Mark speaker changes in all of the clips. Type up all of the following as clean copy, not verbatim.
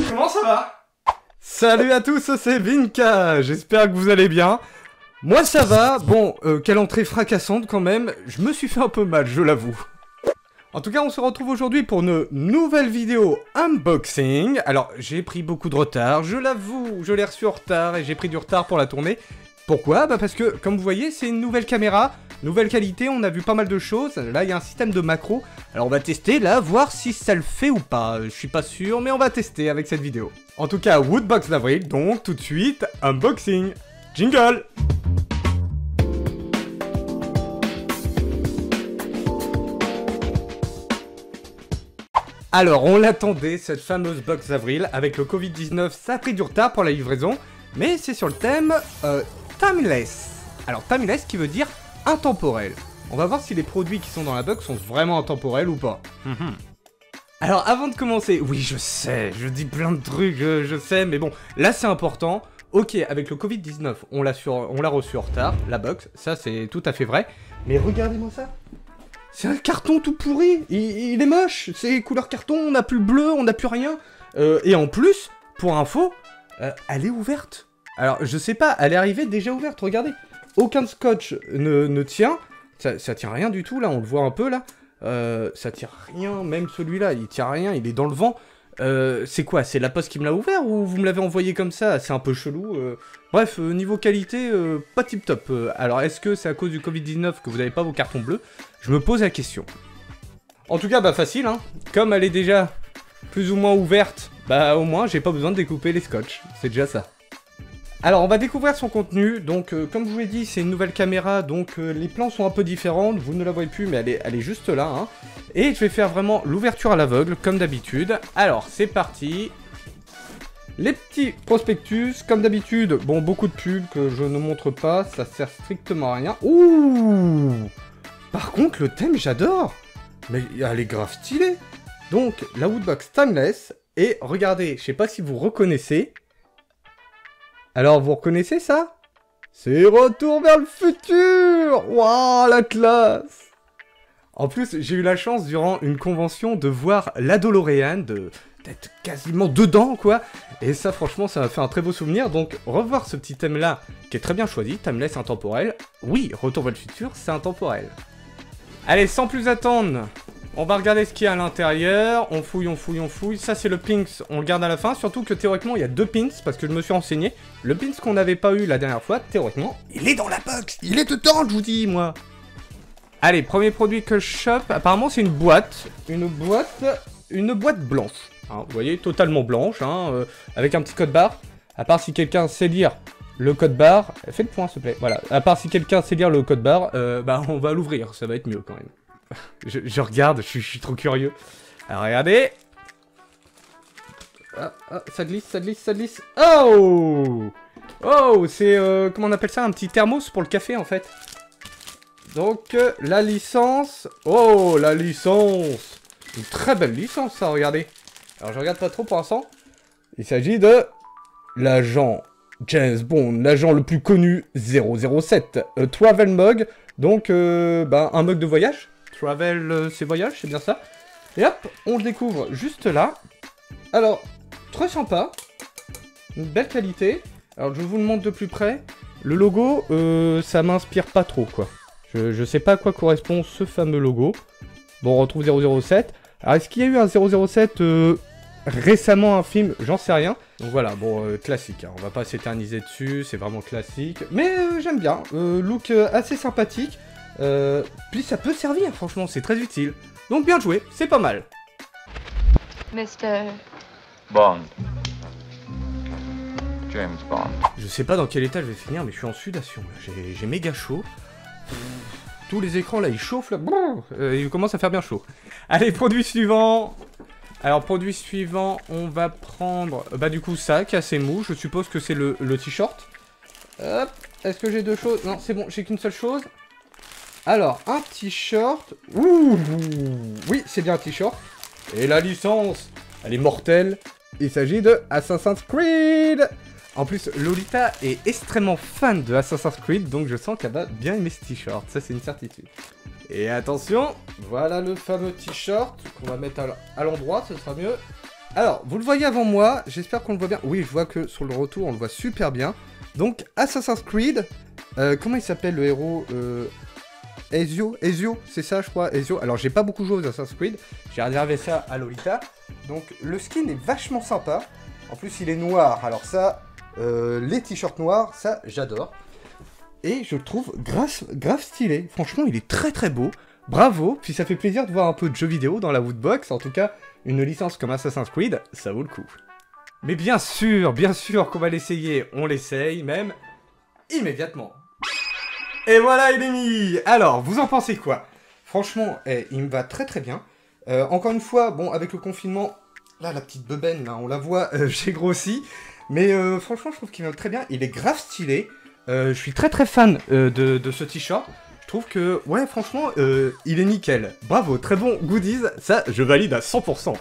Speaker 1: Comment ça va? Salut à tous, c'est Vinka, j'espère que vous allez bien. Moi ça va, bon, quelle entrée fracassante quand même, je me suis fait un peu mal, je l'avoue. En tout cas, on se retrouve aujourd'hui pour une nouvelle vidéo unboxing. Alors, j'ai pris beaucoup de retard, je l'avoue, je l'ai reçu en retard et j'ai pris du retard pour la tournée. Pourquoi? Bah parce que, comme vous voyez, c'est une nouvelle caméra, nouvelle qualité, on a vu pas mal de choses. Là, il y a un système de macro. Alors, on va tester, là, voir si ça le fait ou pas. Je suis pas sûr, mais on va tester avec cette vidéo. En tout cas, Woodbox d'avril, donc tout de suite, unboxing. Jingle! Alors, on l'attendait, cette fameuse box d'avril. Avec le Covid-19, ça a pris du retard pour la livraison. Mais c'est sur le thème timeless. Alors, timeless qui veut dire intemporel. On va voir si les produits qui sont dans la box sont vraiment intemporels ou pas. Alors, avant de commencer, oui, je sais, je dis plein de trucs, je sais, mais bon, là c'est important. Ok, avec le Covid-19, on l'a reçu en retard, la box, ça c'est tout à fait vrai. Mais regardez-moi ça. C'est un carton tout pourri, il est moche, c'est couleur carton, on n'a plus le bleu, on n'a plus rien. Et en plus, pour info, elle est ouverte. Alors, je sais pas, elle est arrivée déjà ouverte, regardez. Aucun scotch ne tient, ça tient rien du tout, là, on le voit un peu, là. Ça tient rien, même celui-là, il tient rien, il est dans le vent. C'est quoi? C'est la poste qui me l'a ouvert ou vous me l'avez envoyé comme ça? C'est un peu chelou. Bref, niveau qualité, pas tip top. Alors, est-ce que c'est à cause du Covid-19 que vous n'avez pas vos cartons bleus? Je me pose la question. En tout cas, bah facile, hein. Comme elle est déjà plus ou moins ouverte, bah au moins, j'ai pas besoin de découper les scotch. C'est déjà ça. Alors, on va découvrir son contenu. Donc, comme je vous l'ai dit, c'est une nouvelle caméra. Donc, les plans sont un peu différents. Vous ne la voyez plus, mais elle est juste là. Hein. Et je vais faire vraiment l'ouverture à l'aveugle, comme d'habitude. Alors, c'est parti. Les petits prospectus, comme d'habitude. Bon, beaucoup de pubs que je ne montre pas. Ça sert strictement à rien. Ouh! Par contre, le thème, j'adore. Mais elle est grave stylée. Donc, la Woodbox Timeless. Et regardez, je sais pas si vous reconnaissez. Alors, vous reconnaissez ça? C'est Retour vers le futur! Waouh, la classe! En plus, j'ai eu la chance, durant une convention, de voir la DeLorean, d'être quasiment dedans, quoi. Et ça, franchement, ça m'a fait un très beau souvenir. Donc, revoir ce petit thème-là, qui est très bien choisi, timeless intemporel. Oui, Retour vers le futur, c'est intemporel. Allez, sans plus attendre, on va regarder ce qu'il y a à l'intérieur. On fouille, on fouille, on fouille. Ça, c'est le pins, on le garde à la fin. Surtout que théoriquement, il y a deux pins, parce que je me suis renseigné. Le pins qu'on n'avait pas eu la dernière fois, théoriquement, il est dans la box. Il est dedans, je vous dis, moi. Allez, premier produit que je chope. Apparemment, c'est une boîte. Une boîte blanche. Hein, vous voyez, totalement blanche, hein, avec un petit code barre. À part si quelqu'un sait lire le code barre. Fais le point, s'il te plaît. Voilà. À part si quelqu'un sait lire le code barre, bah, on va l'ouvrir. Ça va être mieux, quand même. Je regarde, je suis trop curieux. Alors regardez. Ah, ça glisse, ça glisse, ça glisse. Oh! Oh, c'est, comment on appelle ça? Un petit thermos pour le café, en fait. Donc, la licence. Oh, la licence! Une très belle licence, ça, regardez. Alors, je regarde pas trop pour l'instant. Il s'agit de l'agent James Bond, l'agent le plus connu 007. Travel mug. Donc, bah, un mug de voyage. Travel, c'est voyage, c'est bien ça. Et hop, on le découvre juste là. Alors, très sympa. Une belle qualité. Alors, je vous le montre de plus près. Le logo, ça m'inspire pas trop, quoi. Je sais pas à quoi correspond ce fameux logo. Bon, on retrouve 007. Alors, est-ce qu'il y a eu un 007 récemment, un film? J'en sais rien. Donc voilà, bon, classique. Hein. On va pas s'éterniser dessus, c'est vraiment classique. Mais j'aime bien. Look assez sympathique. Puis ça peut servir, franchement, c'est très utile. Donc bien joué, c'est pas mal.
Speaker 2: Mr.
Speaker 3: Bond. James Bond.
Speaker 1: Je sais pas dans quel état je vais finir, mais je suis en sudation. J'ai méga chaud. Tous les écrans là, ils chauffent là. Il commence à faire bien chaud. Allez, produit suivant. Alors, produit suivant, on va prendre... Bah du coup, ça, qui est assez mou. Je suppose que c'est le t-shirt. Hop, est-ce que j'ai deux choses? Non, c'est bon, j'ai qu'une seule chose. Alors, un t-shirt. Ouh, oui, c'est bien un t-shirt. Et la licence, elle est mortelle. Il s'agit de Assassin's Creed. En plus, Lolita est extrêmement fan de Assassin's Creed, donc je sens qu'elle va bien aimer ce t-shirt. Ça, c'est une certitude. Et attention, voilà le fameux t-shirt qu'on va mettre à l'endroit, ce sera mieux. Alors, vous le voyez avant moi, j'espère qu'on le voit bien. Oui, je vois que sur le retour, on le voit super bien. Donc, Assassin's Creed, comment il s'appelle le héros Ezio, c'est ça je crois, Ezio. Alors, j'ai pas beaucoup joué aux Assassin's Creed, j'ai réservé ça à Lolita. Donc, le skin est vachement sympa. En plus, il est noir, alors ça, les t-shirts noirs, ça, j'adore. Et je le trouve grave stylé. Franchement, il est très très beau. Bravo, puis ça fait plaisir de voir un peu de jeux vidéo dans la Woodbox. En tout cas, une licence comme Assassin's Creed, ça vaut le coup. Mais bien sûr qu'on va l'essayer. On l'essaye même immédiatement. Et voilà, il est mis. Alors, vous en pensez quoi? Franchement, il me va très très bien. Encore une fois, bon, avec le confinement, là, la petite bedaine, là, on la voit, j'ai grossi. Mais franchement, je trouve qu'il va très bien. Il est grave stylé. Je suis très très fan de ce t-shirt. Je trouve que, ouais, franchement, il est nickel. Bravo, très bon goodies. Ça, je valide à 100%.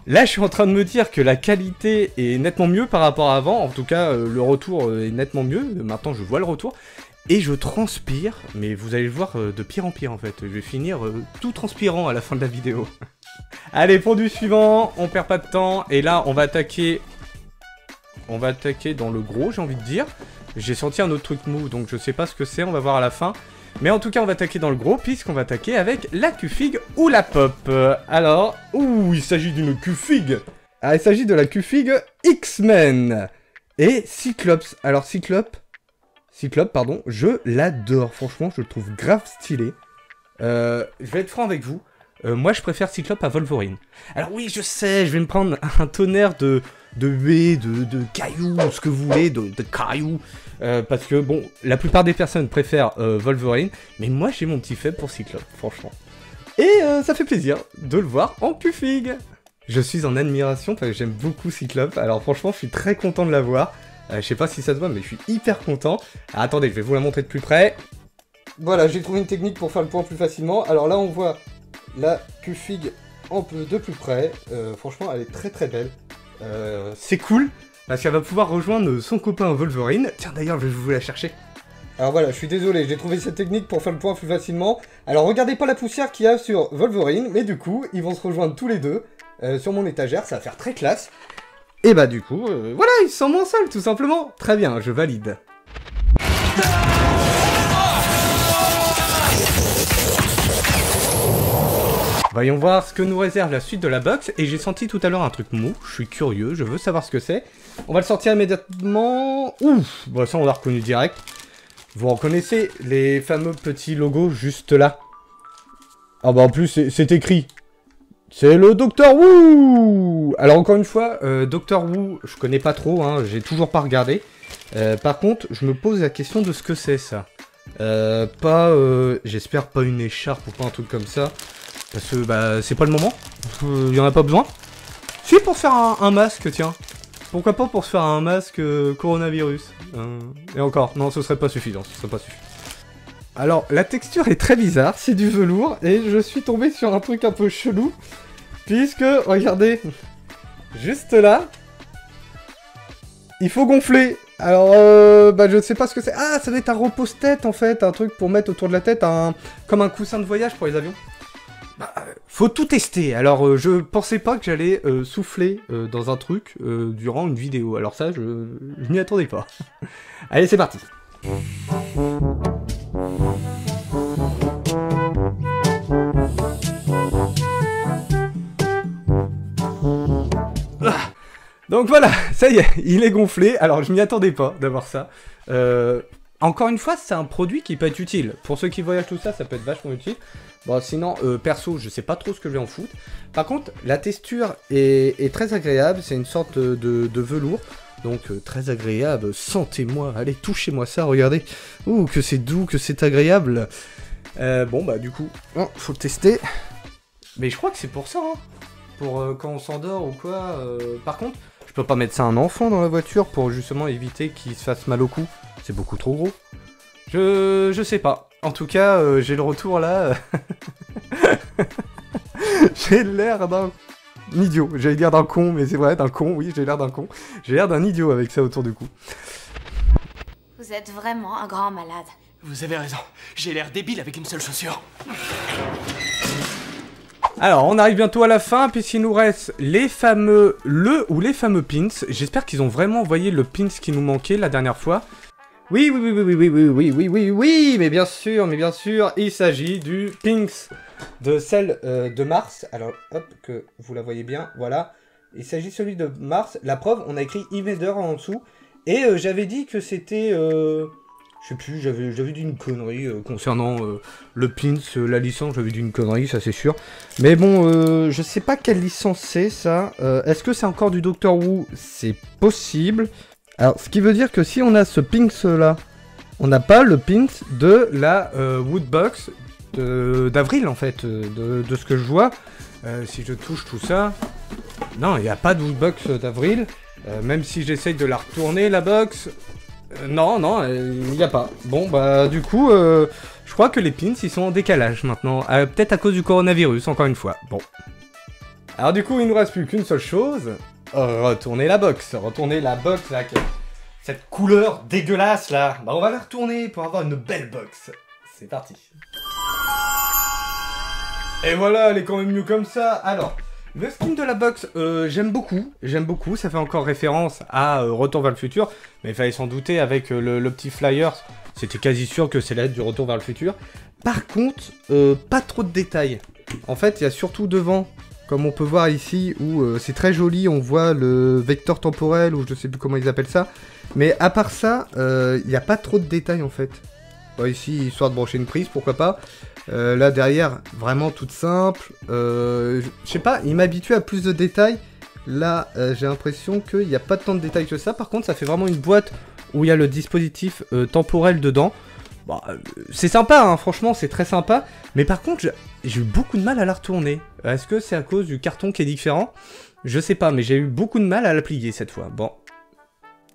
Speaker 1: Là, je suis en train de me dire que la qualité est nettement mieux par rapport à avant. En tout cas, le retour est nettement mieux. Maintenant, je vois le retour. Et je transpire, mais vous allez le voir de pire en pire, en fait. Je vais finir tout transpirant à la fin de la vidéo. Allez, produit suivant, on perd pas de temps. Et là, on va attaquer dans le gros, j'ai envie de dire. J'ai senti un autre truc mou, donc je sais pas ce que c'est, on va voir à la fin. Mais en tout cas, on va attaquer dans le gros, puisqu'on va attaquer avec la Q-Fig ou la Pop. Alors, il s'agit d'une Q-Fig. Ah, il s'agit de la Q-Fig X-Men. Et Cyclops. Alors, Cyclope, pardon, je l'adore. Franchement, je le trouve grave stylé. Je vais être franc avec vous. Moi, je préfère Cyclope à Wolverine. Alors oui, je sais, je vais me prendre un tonnerre de huées, de cailloux, ce que vous voulez, de cailloux. Parce que, bon, la plupart des personnes préfèrent Wolverine. Mais moi, j'ai mon petit faible pour Cyclope, franchement. Et ça fait plaisir de le voir en Q-Fig. Je suis en admiration parce que j'aime beaucoup Cyclope. Alors franchement, je suis très content de l'avoir. Je sais pas si ça se voit, mais je suis hyper content. Alors, attendez, je vais vous la montrer de plus près. Voilà, j'ai trouvé une technique pour faire le point plus facilement. Alors là, on voit la Q-Fig un peu de plus près. Franchement, elle est très très belle. C'est cool, parce qu'elle va pouvoir rejoindre son copain Wolverine. Tiens, d'ailleurs, je vais vous la chercher. Alors voilà, je suis désolé, j'ai trouvé cette technique pour faire le point plus facilement. Alors regardez pas la poussière qu'il y a sur Wolverine, mais du coup, ils vont se rejoindre tous les deux sur mon étagère, ça va faire très classe. Et bah du coup, voilà, ils sont moins seuls, tout simplement. Très bien, je valide. Voyons voir ce que nous réserve la suite de la box. Et j'ai senti tout à l'heure un truc mou. Je suis curieux, je veux savoir ce que c'est. On va le sortir immédiatement. Ouf, bon, ça on l'a reconnu direct. Vous reconnaissez les fameux petits logos juste là. Ah bah en plus c'est écrit. C'est le Docteur Who. Alors encore une fois, Docteur Who, je connais pas trop, hein, j'ai toujours pas regardé. Par contre, je me pose la question de ce que c'est ça. J'espère pas une écharpe ou pas un truc comme ça. Parce que bah c'est pas le moment. Y en a pas besoin. Si, pour faire un masque, tiens. Pourquoi pas pour se faire un masque coronavirus. Et encore, non, ce serait pas suffisant, Alors, la texture est très bizarre, c'est du velours, et je suis tombé sur un truc un peu chelou, puisque, regardez, juste là, il faut gonfler. Alors, je ne sais pas ce que c'est. Ah, ça va être un repose-tête, en fait, un truc pour mettre autour de la tête, comme un coussin de voyage pour les avions. Faut tout tester. Alors, je pensais pas que j'allais souffler dans un truc durant une vidéo. Alors ça, je m'y attendais pas. Allez, c'est parti. Donc voilà, ça y est, il est gonflé. Alors, je m'y attendais pas d'avoir ça. Encore une fois, c'est un produit qui peut être utile. Pour ceux qui voyagent tout ça, ça peut être vachement utile. Bon, sinon, perso, je sais pas trop ce que je vais en foutre. Par contre, la texture est très agréable. C'est une sorte de velours. Donc, très agréable. Sentez-moi. Allez, touchez-moi ça, regardez. Ouh, que c'est doux, que c'est agréable. Bon, bah, du coup, faut le tester. Mais je crois que c'est pour ça, hein. Pour quand on s'endort ou quoi. Par contre, je peux pas mettre ça à un enfant dans la voiture pour justement éviter qu'il se fasse mal au cou. C'est beaucoup trop gros. Je sais pas. En tout cas, j'ai le retour là. J'ai l'air idiot. J'allais dire d'un con, mais c'est vrai, d'un con, oui, j'ai l'air d'un con. J'ai l'air d'un idiot avec ça autour du cou.
Speaker 4: Vous êtes vraiment un grand malade.
Speaker 5: Vous avez raison, j'ai l'air débile avec une seule chaussure.
Speaker 1: Alors, on arrive bientôt à la fin, puisqu'il nous reste les fameux pins. J'espère qu'ils ont vraiment envoyé le pins qui nous manquait la dernière fois. Oui, mais bien sûr, il s'agit du pins de celle de Mars. Alors, hop, que vous la voyez bien, voilà. Il s'agit de celui de Mars. La preuve, on a écrit Invader en dessous. Et j'avais dit que c'était... je sais plus, j'avais dit une connerie concernant le pins, la licence, j'avais dit une connerie, ça c'est sûr. Mais bon, je sais pas quelle licence c'est, ça. Est-ce que c'est encore du Doctor Who? C'est possible. Alors, ce qui veut dire que si on a ce pins là, on n'a pas le pins de la Woodbox d'avril, en fait, de ce que je vois. Si je touche tout ça... Non, il n'y a pas de Woodbox d'avril. Même si j'essaye de la retourner, la box... non, il n'y a pas. Bon, bah, du coup, je crois que les pins, ils sont en décalage maintenant. Peut-être à cause du coronavirus, encore une fois. Bon. Alors, du coup, il nous reste plus qu'une seule chose. Retourner la box. Retourner la box, là. Cette couleur dégueulasse, là. Bah, on va la retourner pour avoir une belle box. C'est parti. Et voilà, elle est quand même mieux comme ça. Alors... Le skin de la box, j'aime beaucoup, ça fait encore référence à Retour vers le futur, mais il fallait s'en douter avec le petit flyer, c'était quasi sûr que c'est la lettre du Retour vers le futur. Par contre, pas trop de détails. En fait, il y a surtout devant, comme on peut voir ici, où c'est très joli, on voit le vecteur temporel, ou je sais plus comment ils appellent ça, mais à part ça, il n'y a pas trop de détails en fait. Bon, ici, histoire de brancher une prise, pourquoi pas. Là derrière, vraiment toute simple. Je sais pas, il m'habitue à plus de détails. Là, j'ai l'impression qu'il n'y a pas tant de détails que ça. Par contre, ça fait vraiment une boîte où il y a le dispositif temporel dedans. Bon, c'est sympa, hein, franchement, c'est très sympa. Mais par contre, j'ai eu beaucoup de mal à la retourner. Est-ce que c'est à cause du carton qui est différent? Je sais pas, mais j'ai eu beaucoup de mal à la plier cette fois. Bon.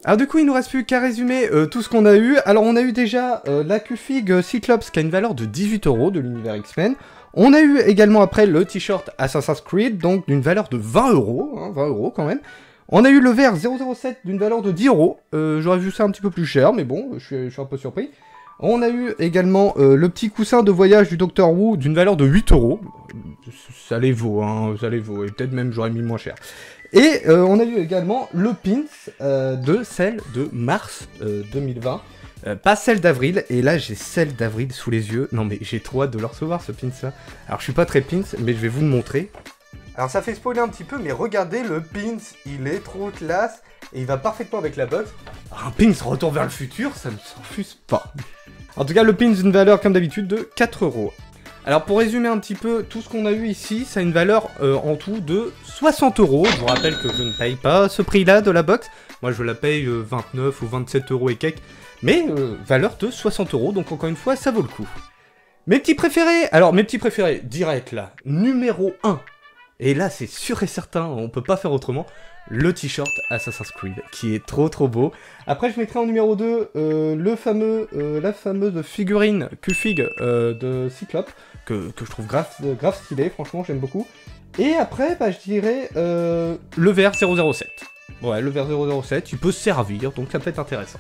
Speaker 1: Alors du coup, il nous reste plus qu'à résumer tout ce qu'on a eu. Alors on a eu déjà la Q-Fig Cyclops qui a une valeur de 18 € de l'univers X-Men. On a eu également après le t-shirt Assassin's Creed, donc d'une valeur de 20 €, hein, 20 € quand même. On a eu le verre 007 d'une valeur de 10 €. J'aurais vu ça un petit peu plus cher, mais bon, je suis un peu surpris. On a eu également le petit coussin de voyage du Doctor Who d'une valeur de 8 €. Ça les vaut, hein, ça les vaut, et peut-être même j'aurais mis moins cher. Et on a eu également le pins de celle de mars 2020, pas celle d'avril, et là j'ai celle d'avril sous les yeux. Non mais j'ai trop hâte de le recevoir ce pins là. Alors je suis pas très pins, mais je vais vous le montrer. Alors ça fait spoiler un petit peu, mais regardez le pins, il est trop classe, et il va parfaitement avec la box. Alors, un pins Retour vers le futur, ça ne s'enfuse pas. En tout cas le pins d'une valeur comme d'habitude de 4 €. Alors pour résumer un petit peu tout ce qu'on a eu ici, ça a une valeur en tout de 60 €. Je vous rappelle que je ne paye pas ce prix-là de la box. Moi je la paye 29 ou 27 € et quelques. Mais valeur de 60 €, donc encore une fois ça vaut le coup. Mes petits préférés, alors mes petits préférés, direct là, numéro 1. Et là c'est sûr et certain, on peut pas faire autrement. Le t-shirt Assassin's Creed, qui est trop beau. Après, je mettrai en numéro 2 la fameuse figurine Q-Fig de Cyclope, que je trouve grave stylé, franchement, j'aime beaucoup. Et après, bah, je dirais le verre 007. Ouais, le verre 007, il peut servir, donc ça peut être intéressant.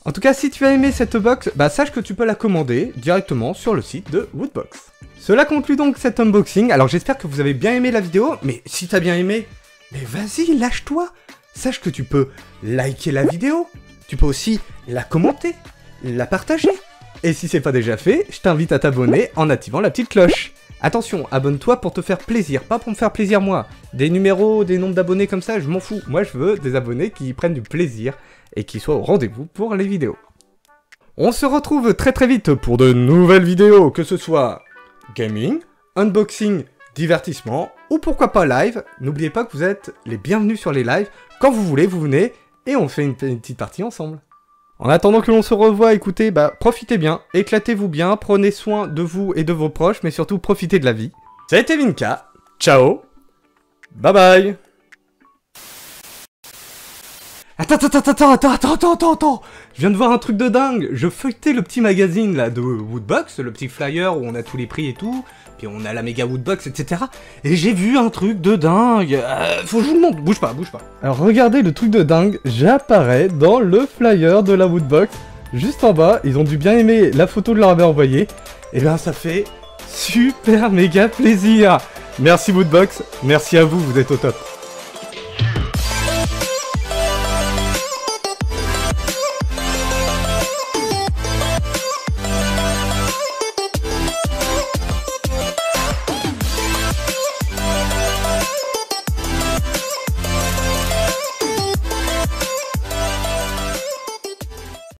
Speaker 1: En tout cas, si tu as aimé cette box, bah, sache que tu peux la commander directement sur le site de Woodbox. Cela conclut donc cet unboxing. Alors, j'espère que vous avez bien aimé la vidéo, mais si tu as bien aimé... Mais vas-y, lâche-toi. Sache que tu peux liker la vidéo, tu peux aussi la commenter, la partager. Et si c'est pas déjà fait, je t'invite à t'abonner en activant la petite cloche. Attention, abonne-toi pour te faire plaisir, pas pour me faire plaisir moi. Des numéros, des nombres d'abonnés comme ça, je m'en fous. Moi je veux des abonnés qui prennent du plaisir et qui soient au rendez-vous pour les vidéos. On se retrouve très vite pour de nouvelles vidéos, que ce soit gaming, unboxing, divertissement, ou pourquoi pas live. N'oubliez pas que vous êtes les bienvenus sur les lives. Quand vous voulez, vous venez, et on fait une petite partie ensemble. En attendant que l'on se revoie, écoutez, bah profitez bien, éclatez-vous bien, prenez soin de vous et de vos proches, mais surtout profitez de la vie. Ça a été Vinka, ciao, bye bye. Attends. Attends. Je viens de voir un truc de dingue. Je feuilletais le petit magazine là de Woodbox, le petit flyer où on a tous les prix et tout. Puis on a la méga Woodbox, etc. Et j'ai vu un truc de dingue. Faut que je vous le montre. Bouge pas. Alors regardez le truc de dingue. J'apparais dans le flyer de la Woodbox. Juste en bas. Ils ont dû bien aimer la photo de leur avait envoyée. Et bien ça fait super méga plaisir. Merci Woodbox. Merci à vous, vous êtes au top.